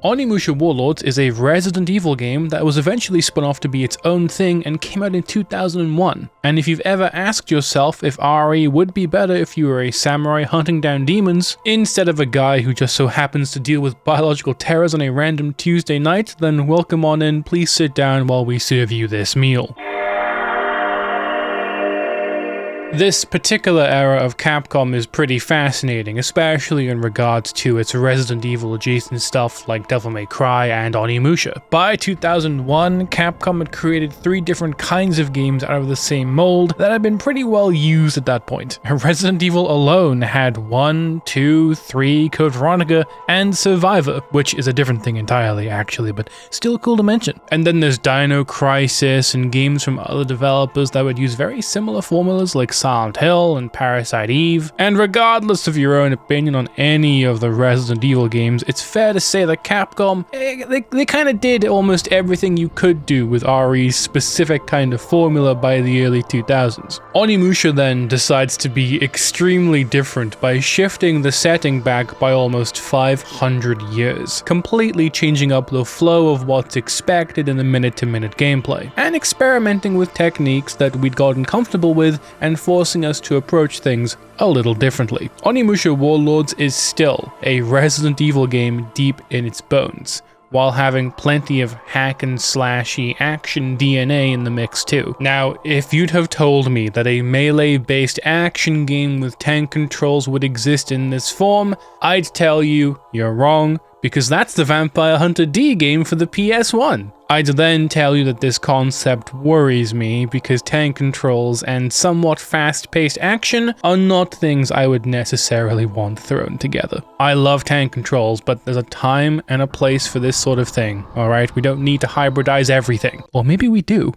Onimusha Warlords is a Resident Evil game that was eventually spun off to be its own thing and came out in 2001. And if you've ever asked yourself if RE would be better if you were a samurai hunting down demons, instead of a guy who just so happens to deal with biological terrors on a random Tuesday night, then welcome on in, please sit down while we serve you this meal. This particular era of Capcom is pretty fascinating, especially in regards to its Resident Evil adjacent stuff like Devil May Cry and Onimusha. By 2001, Capcom had created 3 different kinds of games out of the same mold that had been pretty well used at that point. Resident Evil alone had 1, 2, 3, Code Veronica, and Survivor, which is a different thing entirely actually, but still cool to mention. And then there's Dino Crisis and games from other developers that would use very similar formulas like Silent Hill and Parasite Eve, and regardless of your own opinion on any of the Resident Evil games, it's fair to say that Capcom, they kind of did almost everything you could do with RE's specific kind of formula by the early 2000s. Onimusha then decides to be extremely different by shifting the setting back by almost 500 years, completely changing up the flow of what's expected in the minute-to-minute gameplay, and experimenting with techniques that we'd gotten comfortable with and forcing us to approach things a little differently. Onimusha Warlords is still a Resident Evil game deep in its bones, while having plenty of hack and slashy action DNA in the mix too. Now, if you'd have told me that a melee-based action game with tank controls would exist in this form, I'd tell you you're wrong, because that's the Vampire Hunter D game for the PS1. I'd then tell you that this concept worries me because tank controls and somewhat fast-paced action are not things I would necessarily want thrown together. I love tank controls, but there's a time and a place for this sort of thing, alright? We don't need to hybridize everything. Or maybe we do.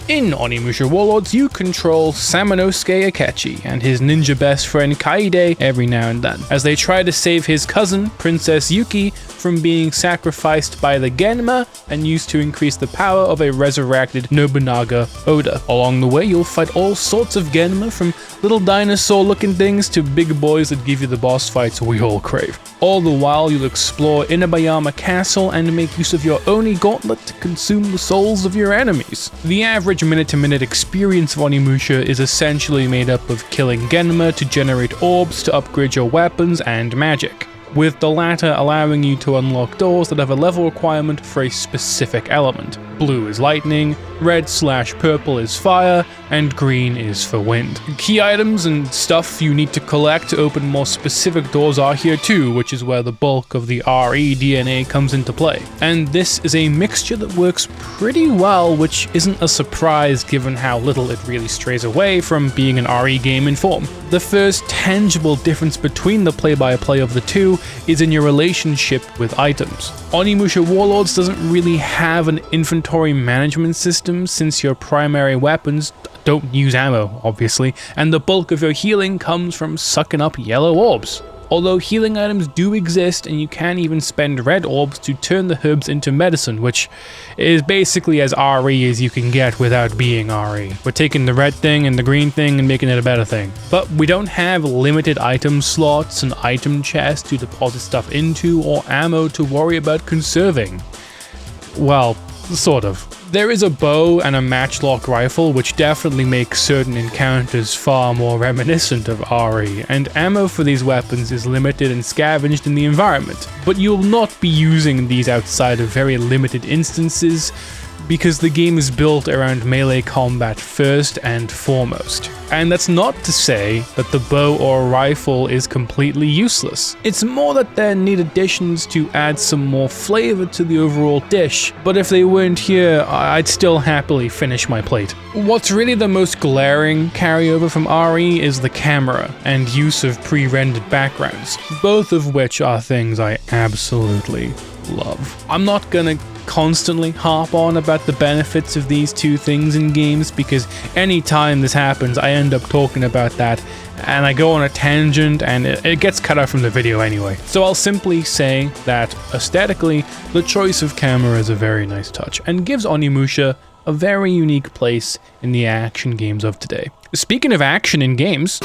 In Onimusha Warlords, you control Samanosuke Akechi and his ninja best friend Kaide every now and then, as they try to save his cousin, Princess Yuki, from being sacrificed by the Genma and used to increase the power of a resurrected Nobunaga Oda. Along the way, you'll fight all sorts of Genma, from little dinosaur-looking things to big boys that give you the boss fights we all crave. All the while, you'll explore Inabayama Castle and make use of your Oni Gauntlet to consume the souls of your enemies. The average minute-to-minute experience of Onimusha is essentially made up of killing Genma to generate orbs to upgrade your weapons and magic, with the latter allowing you to unlock doors that have a level requirement for a specific element. Blue is lightning, red/purple is fire, and green is for wind. Key items and stuff you need to collect to open more specific doors are here too, which is where the bulk of the RE DNA comes into play. And this is a mixture that works pretty well, which isn't a surprise given how little it really strays away from being an RE game in form. The first tangible difference between the play-by-play of the two is in your relationship with items. Onimusha Warlords doesn't really have an inventory management system, since your primary weapons don't use ammo, obviously, and the bulk of your healing comes from sucking up yellow orbs. Although healing items do exist, and you can even spend red orbs to turn the herbs into medicine, which is basically as RE as you can get without being RE. We're taking the red thing and the green thing and making it a better thing. But we don't have limited item slots and item chests to deposit stuff into, or ammo to worry about conserving. Well, sort of. There is a bow and a matchlock rifle, which definitely makes certain encounters far more reminiscent of RE, and ammo for these weapons is limited and scavenged in the environment, but you'll not be using these outside of very limited instances, because the game is built around melee combat first and foremost. And that's not to say that the bow or rifle is completely useless. It's more that there need additions to add some more flavor to the overall dish, but if they weren't here, I'd still happily finish my plate. What's really the most glaring carryover from RE is the camera and use of pre-rendered backgrounds, both of which are things I absolutely love. I'm not gonna constantly harp on about the benefits of these two things in games, because anytime this happens I end up talking about that and I go on a tangent and it gets cut out from the video anyway. So I'll simply say that aesthetically the choice of camera is a very nice touch and gives Onimusha a very unique place in the action games of today. Speaking of action in games,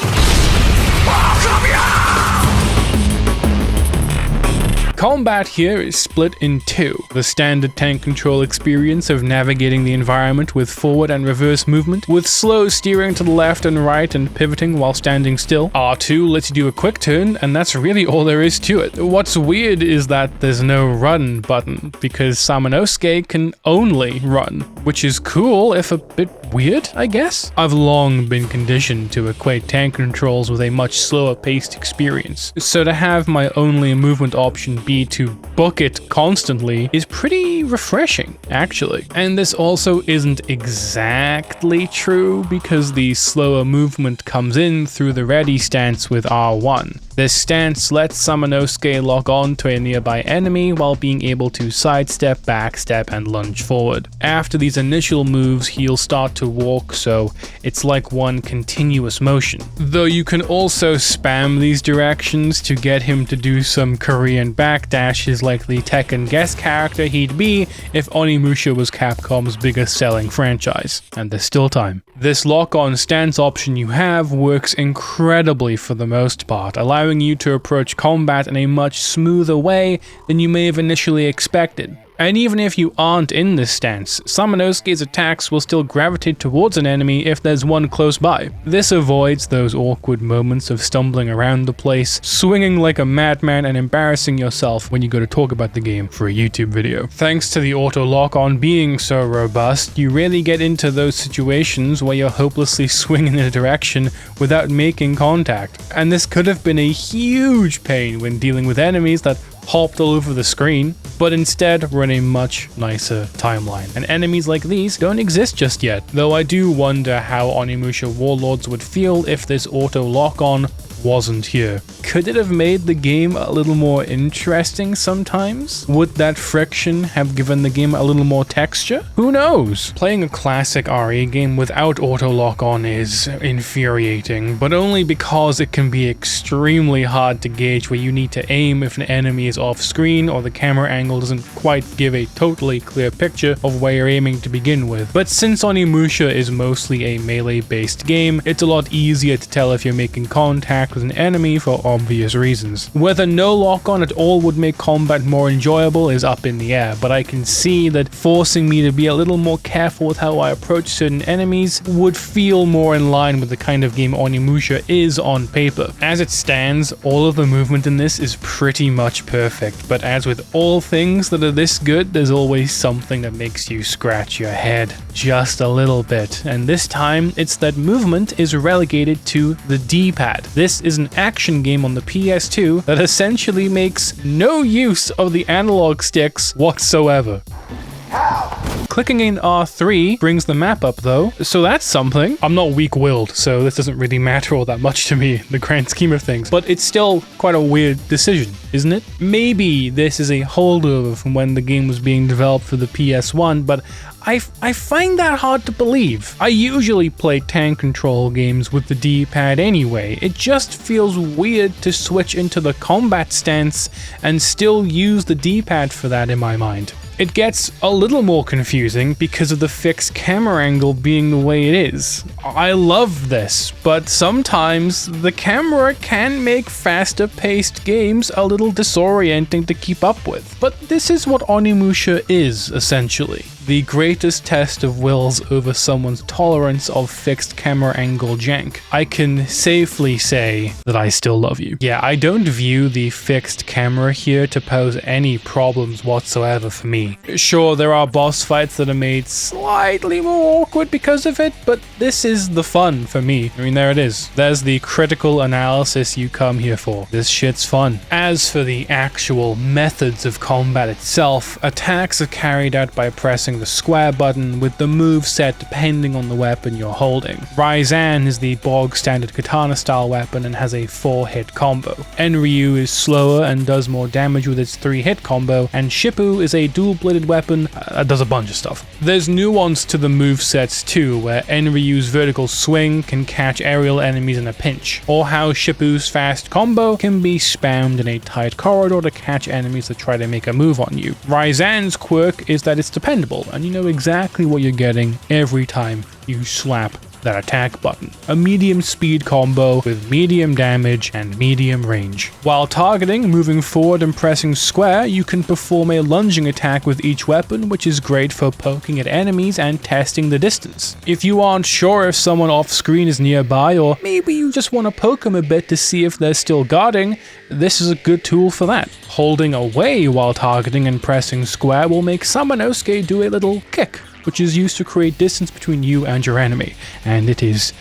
Combat here is split in two. The standard tank control experience of navigating the environment with forward and reverse movement, with slow steering to the left and right and pivoting while standing still. R2 lets you do a quick turn, and that's really all there is to it. What's weird is that there's no run button, because Samanosuke can only run, which is cool if a bit weird, I guess. I've long been conditioned to equate tank controls with a much slower paced experience, so to have my only movement option be to book it constantly is pretty refreshing, actually. And this also isn't exactly true, because the slower movement comes in through the ready stance with R1. This stance lets Samanosuke lock on to a nearby enemy while being able to sidestep, backstep, and lunge forward. After these initial moves, he'll start to walk, so it's like one continuous motion. Though you can also spam these directions to get him to do some Korean backdashes like the Tekken guest character he'd be if Onimusha was Capcom's biggest selling franchise. And there's still time. This lock-on stance option you have works incredibly for the most part, allowing you to approach combat in a much smoother way than you may have initially expected. And even if you aren't in this stance, Samanosuke's attacks will still gravitate towards an enemy if there's one close by. This avoids those awkward moments of stumbling around the place, swinging like a madman, and embarrassing yourself when you go to talk about the game for a YouTube video. Thanks to the auto lock-on being so robust, you rarely get into those situations where you're hopelessly swinging in a direction without making contact. And this could have been a huge pain when dealing with enemies that hopped all over the screen, but instead run a much nicer timeline. And enemies like these don't exist just yet, though I do wonder how Onimusha Warlords would feel if this auto lock-on wasn't here. Could it have made the game a little more interesting sometimes? Would that friction have given the game a little more texture? Who knows? Playing a classic RE game without auto lock-on is infuriating, but only because it can be extremely hard to gauge where you need to aim if an enemy is off screen or the camera angle doesn't quite give a totally clear picture of where you're aiming to begin with. But since Onimusha is mostly a melee-based game, it's a lot easier to tell if you're making contact with an enemy for obvious reasons. Whether no lock-on at all would make combat more enjoyable is up in the air, but I can see that forcing me to be a little more careful with how I approach certain enemies would feel more in line with the kind of game Onimusha is on paper. As it stands, all of the movement in this is pretty much perfect, but as with all things that are this good, there's always something that makes you scratch your head just a little bit, and this time it's that movement is relegated to the D-pad. This is an action game on the PS2 that essentially makes no use of the analog sticks whatsoever. Clicking in R3 brings the map up though, so that's something. I'm not weak-willed, so this doesn't really matter all that much to me in the grand scheme of things, but it's still quite a weird decision, isn't it? Maybe this is a holdover from when the game was being developed for the PS1, but I find that hard to believe. I usually play tank control games with the D-pad anyway. It just feels weird to switch into the combat stance and still use the D-pad for that in my mind. It gets a little more confusing because of the fixed camera angle being the way it is. I love this, but sometimes the camera can make faster paced games a little disorienting to keep up with. But this is what Onimusha is, essentially. The greatest test of wills over someone's tolerance of fixed camera angle jank. I can safely say that I still love you. Yeah, I don't view the fixed camera here to pose any problems whatsoever for me. Sure, there are boss fights that are made slightly more awkward because of it, but this is the fun for me. I mean, there it is. There's the critical analysis you come here for. This shit's fun. As for the actual methods of combat itself, attacks are carried out by pressing the square button with the move set depending on the weapon you're holding. Ryzan is the bog standard katana style weapon and has a 4-hit combo. Enryu is slower and does more damage with its 3-hit combo, and Shippu is a dual-bladed weapon that does a bunch of stuff. There's nuance to the move sets too, where Enryu's vertical swing can catch aerial enemies in a pinch, or how Shippu's fast combo can be spammed in a tight corridor to catch enemies that try to make a move on you. Ryzan's quirk is that it's dependable, and you know exactly what you're getting every time you slap that attack button. A medium speed combo with medium damage and medium range. While targeting, moving forward and pressing square, you can perform a lunging attack with each weapon, which is great for poking at enemies and testing the distance. If you aren't sure if someone off screen is nearby, or maybe you just want to poke them a bit to see if they're still guarding, this is a good tool for that. Holding away while targeting and pressing square will make Samanosuke do a little kick, which is used to create distance between you and your enemy, and it is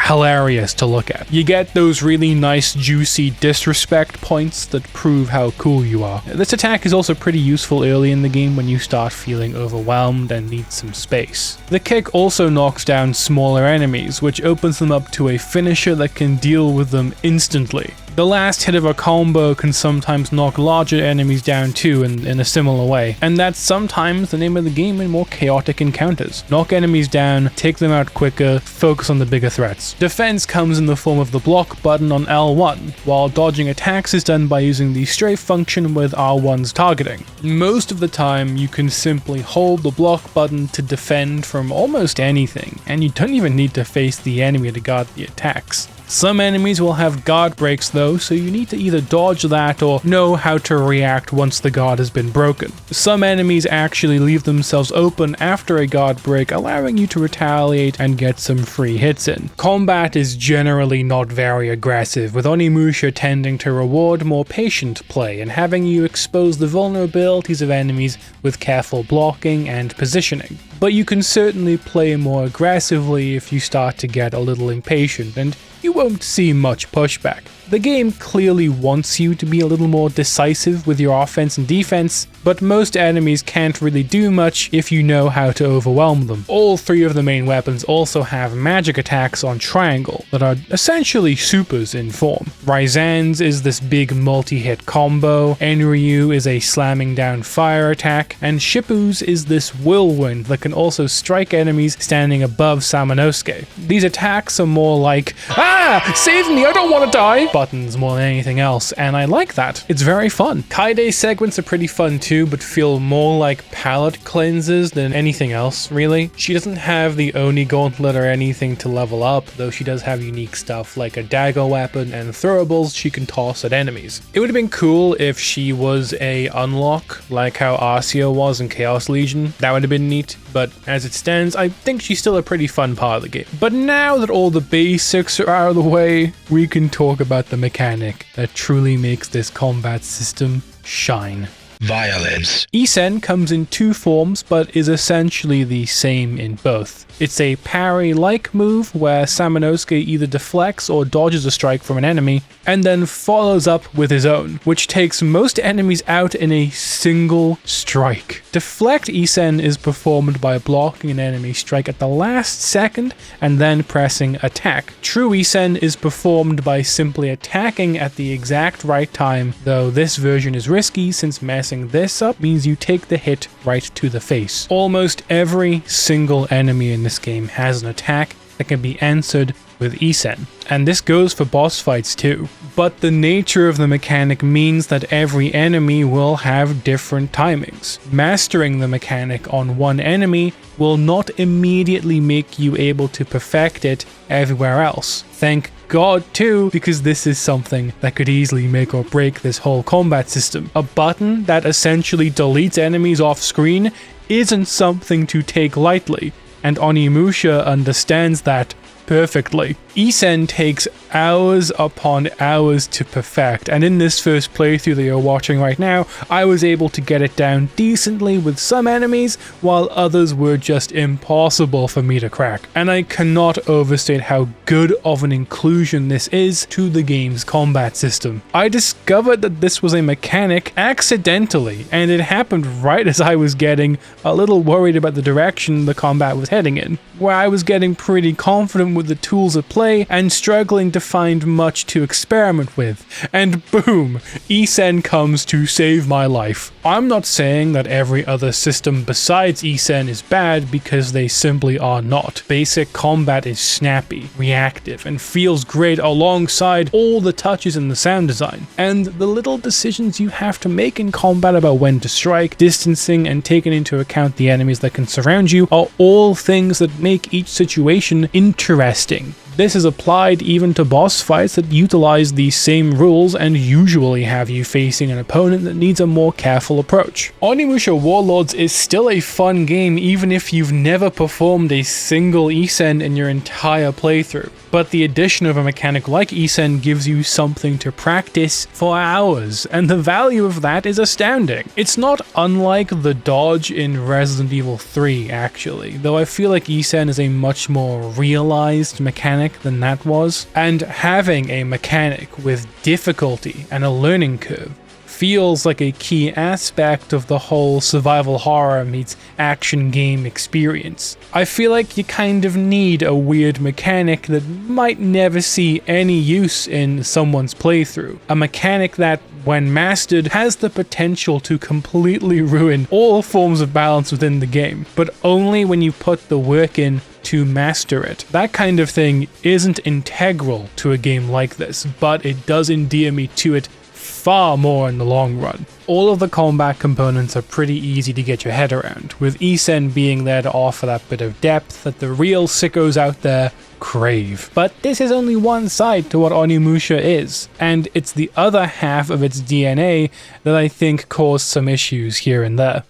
hilarious to look at. You get those really nice juicy disrespect points that prove how cool you are. This attack is also pretty useful early in the game when you start feeling overwhelmed and need some space. The kick also knocks down smaller enemies, which opens them up to a finisher that can deal with them instantly. The last hit of a combo can sometimes knock larger enemies down too in a similar way, and that's sometimes the name of the game in more chaotic encounters. Knock enemies down, take them out quicker, focus on the bigger threats. Defense comes in the form of the block button on L1, while dodging attacks is done by using the strafe function with R1's targeting. Most of the time you can simply hold the block button to defend from almost anything, and you don't even need to face the enemy to guard the attacks. Some enemies will have guard breaks though, so you need to either dodge that or know how to react once the guard has been broken. Some enemies actually leave themselves open after a guard break, allowing you to retaliate and get some free hits in. Combat is generally not very aggressive, with Onimusha tending to reward more patient play and having you expose the vulnerabilities of enemies with careful blocking and positioning. But you can certainly play more aggressively if you start to get a little impatient, and you won't see much pushback. The game clearly wants you to be a little more decisive with your offense and defense, but most enemies can't really do much if you know how to overwhelm them. All three of the main weapons also have magic attacks on triangle that are essentially supers in form. Ryzan's is this big multi-hit combo, Enryu is a slamming down fire attack, and Shippu's is this whirlwind that can also strike enemies standing above Samanosuke. These attacks are more like, "Ah! Save me, I don't want to die!" buttons more than anything else, and I like that. It's very fun. Kaide segments are pretty fun too, but feel more like palette cleansers than anything else, really. She doesn't have the Oni gauntlet or anything to level up, though she does have unique stuff like a dagger weapon and throwables she can toss at enemies. It would have been cool if she was a unlock, like how Arcia was in Chaos Legion. That would have been neat, but as it stands, I think she's still a pretty fun part of the game. But now that all the basics are out of the way, we can talk about the mechanic that truly makes this combat system shine. Violence. Issen comes in two forms, but is essentially the same in both. It's a parry-like move where Samanosuke either deflects or dodges a strike from an enemy, and then follows up with his own, which takes most enemies out in a single strike. Deflect Issen is performed by blocking an enemy strike at the last second and then pressing attack. True Issen is performed by simply attacking at the exact right time, though this version is risky since messing this up means you take the hit right to the face. Almost every single enemy in this game has an attack that can be answered with Issen, and this goes for boss fights too. But the nature of the mechanic means that every enemy will have different timings. Mastering the mechanic on one enemy will not immediately make you able to perfect it everywhere else. Thank God too, because this is something that could easily make or break this whole combat system. A button that essentially deletes enemies off screen isn't something to take lightly, and Onimusha understands that perfectly. Issen takes hours upon hours to perfect, and in this first playthrough that you're watching right now, I was able to get it down decently with some enemies, while others were just impossible for me to crack. And I cannot overstate how good of an inclusion this is to the game's combat system. I discovered that this was a mechanic accidentally, and it happened right as I was getting a little worried about the direction the combat was heading in, where I was getting pretty confident with the tools at play. play and struggling to find much to experiment with. And boom, Issen comes to save my life. I'm not saying that every other system besides Issen is bad, because they simply are not. Basic combat is snappy, reactive, and feels great alongside all the touches in the sound design. And the little decisions you have to make in combat about when to strike, distancing, and taking into account the enemies that can surround you are all things that make each situation interesting. This is applied even to boss fights that utilize these same rules and usually have you facing an opponent that needs a more careful approach. Onimusha Warlords is still a fun game even if you've never performed a single Issen in your entire playthrough, but the addition of a mechanic like Issen gives you something to practice for hours, and the value of that is astounding. It's not unlike the dodge in Resident Evil 3 actually, though I feel like Issen is a much more realized mechanic than that was, and having a mechanic with difficulty and a learning curve feels like a key aspect of the whole survival horror meets action game experience. I feel like you kind of need a weird mechanic that might never see any use in someone's playthrough. A mechanic that, when mastered, has the potential to completely ruin all forms of balance within the game, but only when you put the work in to master it. That kind of thing isn't integral to a game like this, but it does endear me to it far more in the long run. All of the combat components are pretty easy to get your head around, with Issen being there to offer that bit of depth that the real sickos out there crave. But this is only one side to what Onimusha is, and it's the other half of its DNA that I think caused some issues here and there.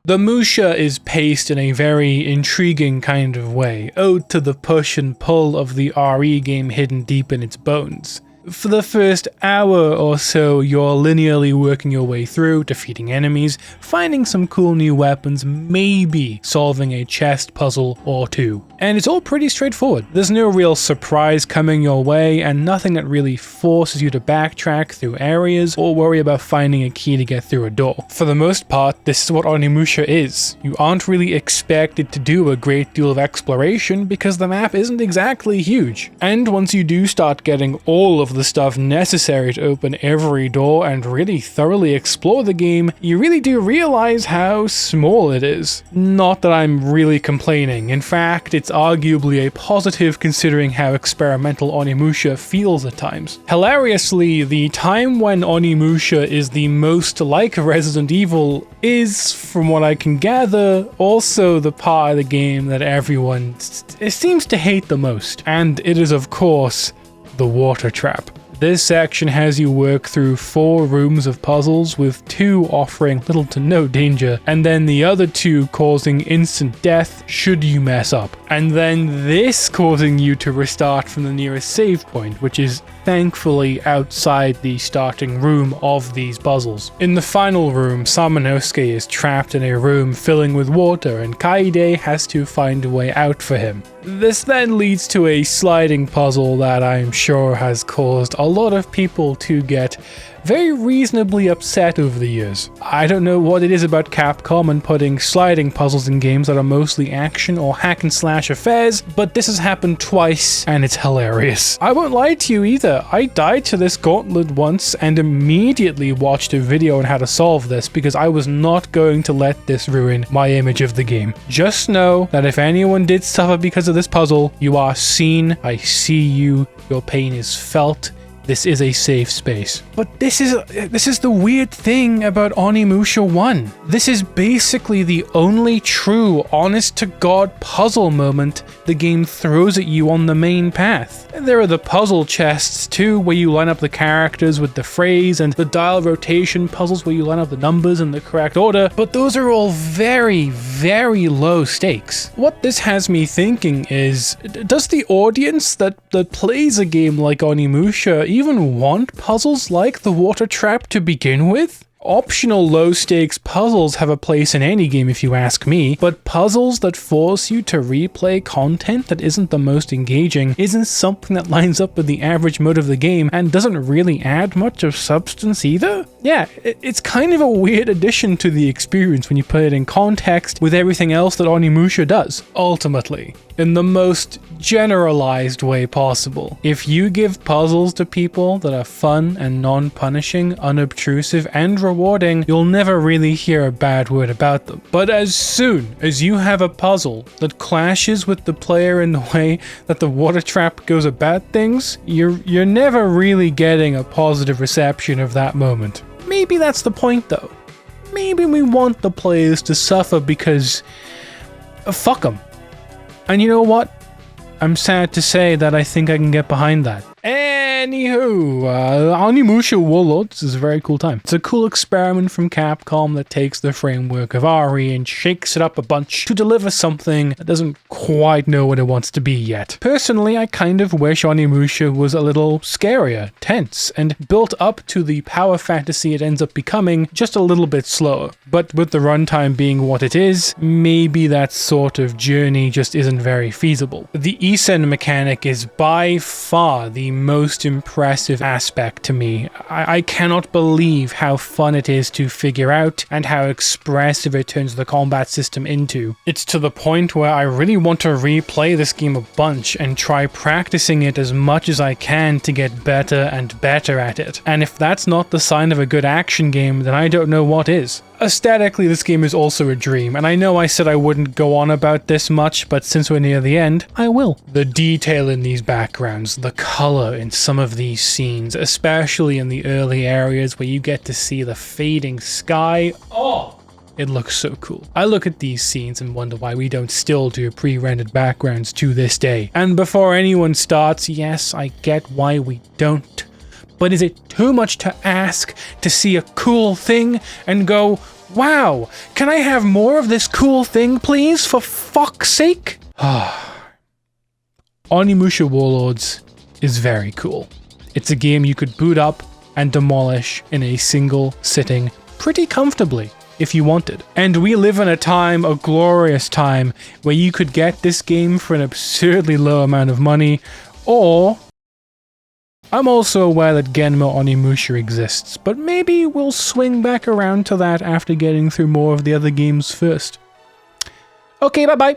The Musha is paced in a very intriguing kind of way, ode to the push and pull of the RE game hidden deep in its bones. For the first hour or so, you're linearly working your way through, defeating enemies, finding some cool new weapons, maybe solving a chest puzzle or two. And it's all pretty straightforward. There's no real surprise coming your way, and nothing that really forces you to backtrack through areas or worry about finding a key to get through a door. For the most part, this is what Onimusha is. You aren't really expected to do a great deal of exploration because the map isn't exactly huge. And once you do start getting all of the stuff necessary to open every door and really thoroughly explore the game, you really do realize how small it is. Not that I'm really complaining. In fact, it's arguably a positive considering how experimental Onimusha feels at times. Hilariously, the time when Onimusha is the most like Resident Evil is, from what I can gather, also the part of the game that everyone seems to hate the most. And it is, of course, the water trap. This section has you work through 4 rooms of puzzles, with 2 offering little to no danger, and then the other 2 causing instant death should you mess up. And then this causing you to restart from the nearest save point, which is thankfully outside the starting room of these puzzles. In the final room, Samanosuke is trapped in a room filling with water, and Kaede has to find a way out for him. This then leads to a sliding puzzle that I'm sure has caused a lot of people to get very reasonably upset over the years. I don't know what it is about Capcom and putting sliding puzzles in games that are mostly action or hack and slash affairs, but this has happened twice and it's hilarious. I won't lie to you either. I died to this gauntlet once and immediately watched a video on how to solve this because I was not going to let this ruin my image of the game. Just know that if anyone did suffer because of this puzzle, you are seen, I see you, your pain is felt. This is a safe space. But this is the weird thing about Onimusha 1. This is basically the only true, honest-to-God puzzle moment the game throws at you on the main path. And there are the puzzle chests too, where you line up the characters with the phrase, and the dial rotation puzzles where you line up the numbers in the correct order, but those are all very, very low stakes. What this has me thinking is, does the audience that plays a game like Onimusha even want puzzles like the water trap to begin with? Optional low-stakes puzzles have a place in any game if you ask me, but puzzles that force you to replay content that isn't the most engaging isn't something that lines up with the average mode of the game and doesn't really add much of substance either. Yeah, it's kind of a weird addition to the experience when you put it in context with everything else that Onimusha does, ultimately. in the most generalized way possible. If you give puzzles to people that are fun and non-punishing, unobtrusive, and rewarding, you'll never really hear a bad word about them. But as soon as you have a puzzle that clashes with the player in the way that the water trap goes about things, you're never really getting a positive reception of that moment. Maybe that's the point though. Maybe we want the players to suffer because fuck them. And you know what? I'm sad to say that I think I can get behind that. Anywho, Onimusha Warlords is a very cool time. It's a cool experiment from Capcom that takes the framework of RE and shakes it up a bunch to deliver something that doesn't quite know what it wants to be yet. Personally, I kind of wish Onimusha was a little scarier, tense, and built up to the power fantasy it ends up becoming just a little bit slower. But with the runtime being what it is, maybe that sort of journey just isn't very feasible. The Issen mechanic is by far the most impressive aspect to me. I cannot believe how fun it is to figure out and how expressive it turns the combat system into. It's to the point where I really want to replay this game a bunch and try practicing it as much as I can to get better and better at it. And if that's not the sign of a good action game, then I don't know what is. Aesthetically, this game is also a dream, and I know I said I wouldn't go on about this much, but since we're near the end, I will. The detail in these backgrounds, the color in some of these scenes, especially in the early areas where you get to see the fading sky. Oh! It looks so cool. I look at these scenes and wonder why we don't still do pre-rendered backgrounds to this day. And before anyone starts, yes, I get why we don't. But is it too much to ask to see a cool thing and go, wow, can I have more of this cool thing, please, for fuck's sake? Onimusha Warlords is very cool. It's a game you could boot up and demolish in a single sitting pretty comfortably if you wanted. And we live in a time, a glorious time, where you could get this game for an absurdly low amount of money, or I'm also aware that Genma Onimusha exists, but maybe we'll swing back around to that after getting through more of the other games first. Okay, bye-bye.